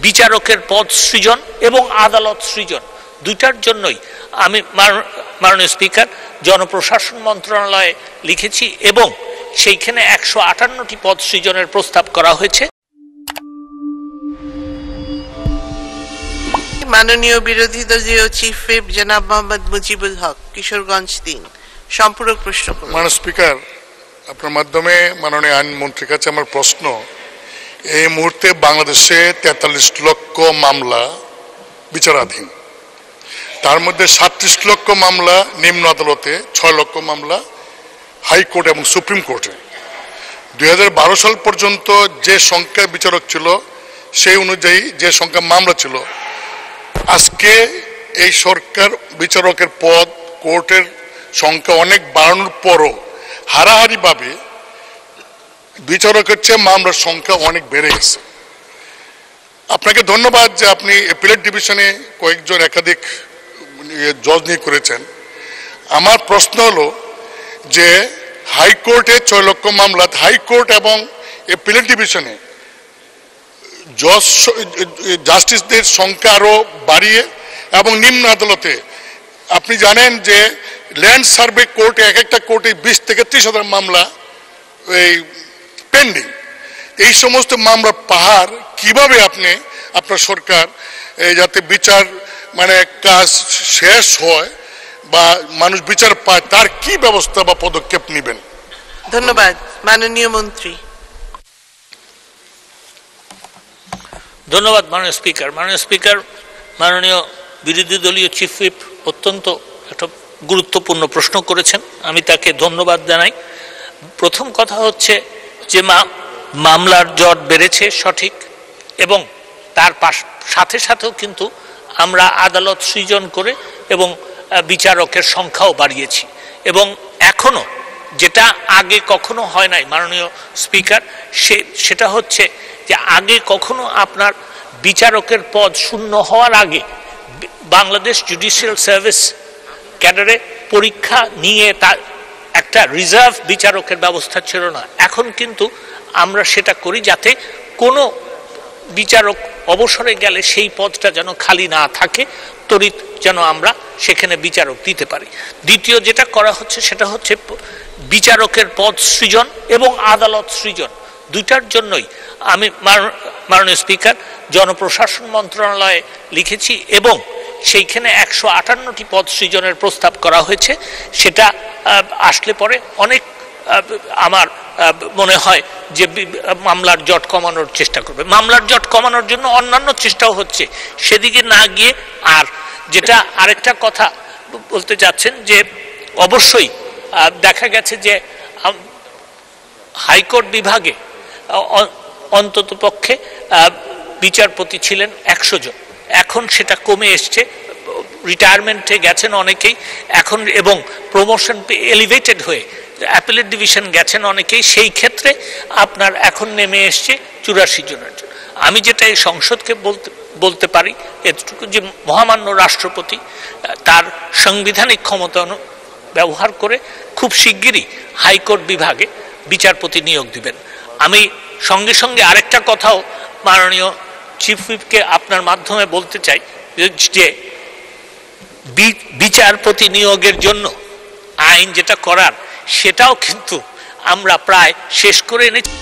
বিচারকের পদ সৃজন এবং আদালত সৃজন দুইটার জন্যই আমি মাননীয় স্পিকার জনপ্রশাসন মন্ত্রণালয়ে লিখেছি এবং সেইখানে 158টি পদ সৃজনের প্রস্তাব করা হয়েছে। মাননীয় বিরোধী দলীয় চিফ হুইপ জনাব মোহাম্মদ মুজিবুল হক, কিশোরগঞ্জ 3, সম্পূরক প্রশ্ন করুন। মাননীয় স্পিকার, আপনার মাধ্যমে মাননীয় আইনমন্ত্রীর কাছে আমার প্রশ্ন, এই মুহূর্তে বাংলাদেশে 43 লক্ষ মামলা বিচারাধীন, তার মধ্যে 37 লক্ষ মামলা নিম্ন আদালতে, 6 লক্ষ মামলা হাইকোর্ট এবং সুপ্রিম কোর্টে। 2012 সাল পর্যন্ত যে সংখ্যা বিচারক ছিল সেই অনুযায়ী যে সংখ্যা মামলা ছিল, আজকে এই সরকার বিচারকের পদ কোর্টের সংখ্যা অনেক বাড়ানোর পরও হারাহারিভাবে বিচারকের চেয়ে মামলার সংখ্যা অনেক বেড়ে গেছে। আপনাকে ধন্যবাদ যে আপনি অ্যাপিলেট ডিভিশনে কয়েকজন একাধিক জজ নিয়োগ করেছেন। আমার প্রশ্ন হলো যে হাইকোর্টে 6 লক্ষ মামলা, হাইকোর্ট এবং অ্যাপিলেট ডিভিশনে জাস্টিসদের সংখ্যা আরও বাড়িয়ে এবং নিম্ন আদালতে আপনি জানেন যে ল্যান্ড সার্ভে কোর্টে এক একটা কোর্টে 20 থেকে 30,000 মামলা এই পেন্ডিং। এই সমস্ত মামলার পাহাড় কিভাবে আপনি আপনার সরকার যাতে বিচার কাজ শেষ হয় বা মানুষ বিচার পায় তার কি ব্যবস্থা বা পদক্ষেপ নেবেন? ধন্যবাদ। মাননীয় মন্ত্রী। ধন্যবাদ মাননীয় স্পিকার। মাননীয় স্পিকার, মাননীয় বিরোধী দলীয় চিফ হুইপ অত্যন্ত একটা গুরুত্বপূর্ণ প্রশ্ন করেছেন, আমি তাকে ধন্যবাদ জানাই। প্রথম কথা হচ্ছে যে মামলার জট বেড়েছে সঠিক, এবং তার সাথে সাথেও কিন্তু আমরা আদালত সৃজন করে এবং বিচারকের সংখ্যাও বাড়িয়েছি। এবং এখনো যেটা আগে কখনো হয় নাই মাননীয় স্পিকার, সেটা হচ্ছে যে আগে কখনো আপনার বিচারকের পদ শূন্য হওয়ার আগে বাংলাদেশ জুডিশিয়াল সার্ভিস ক্যাডারে পরীক্ষা নিয়ে তার একটা রিজার্ভ বিচারকের ব্যবস্থা ছিল না। এখন কিন্তু আমরা সেটা করি যাতে কোনো বিচারক অবসরে গেলে সেই পদটা যেন খালি না থাকে, তড়িৎ যেন আমরা সেখানে বিচারক দিতে পারি। দ্বিতীয় যেটা করা হচ্ছে সেটা হচ্ছে বিচারকের পদ সৃজন এবং আদালত সৃজন দুইটার জন্যই আমি মাননীয় স্পিকার জনপ্রশাসন মন্ত্রণালয়ে লিখেছি এবং সেইখানে 158টি পদ সৃজনের প্রস্তাব করা হয়েছে। সেটা আসলে পরে অনেক আমার মনে হয় যে মামলার জট কমানোর চেষ্টা করবে। মামলার জট কমানোর জন্য অন্যান্য চেষ্টাও হচ্ছে, সেদিকে না গিয়ে। আর যেটা আরেকটা কথা বলতে চাচ্ছেন যে অবশ্যই দেখা গেছে যে হাইকোর্ট বিভাগে অন্তত পক্ষে বিচারপতি ছিলেন 100 জন, এখন সেটা কমে এসছে, রিটায়ারমেন্টে গেছেন অনেকেই এখন, এবং প্রমোশন এলিভেটেড হয়ে অ্যাপিলেট ডিভিশন গেছেন অনেকেই। সেই ক্ষেত্রে আপনার এখন নেমে এসছে 84 জনের জন্য। আমি যেটা এই সংসদকে বলতে পারি এতটুকু যে মহামান্য রাষ্ট্রপতি তার সাংবিধানিক ক্ষমতা ব্যবহার করে খুব শিগগিরই হাইকোর্ট বিভাগে বিচারপতি নিয়োগ দিবেন। আমি সঙ্গে সঙ্গে আরেকটা কথাও মাননীয় চিফ হুইপকে আপনার মাধ্যমে বলতে চাই যে বিচারপতি নিয়োগের জন্য আইন যেটা করার সেটাও কিন্তু আমরা প্রায় শেষ করে এনেছি।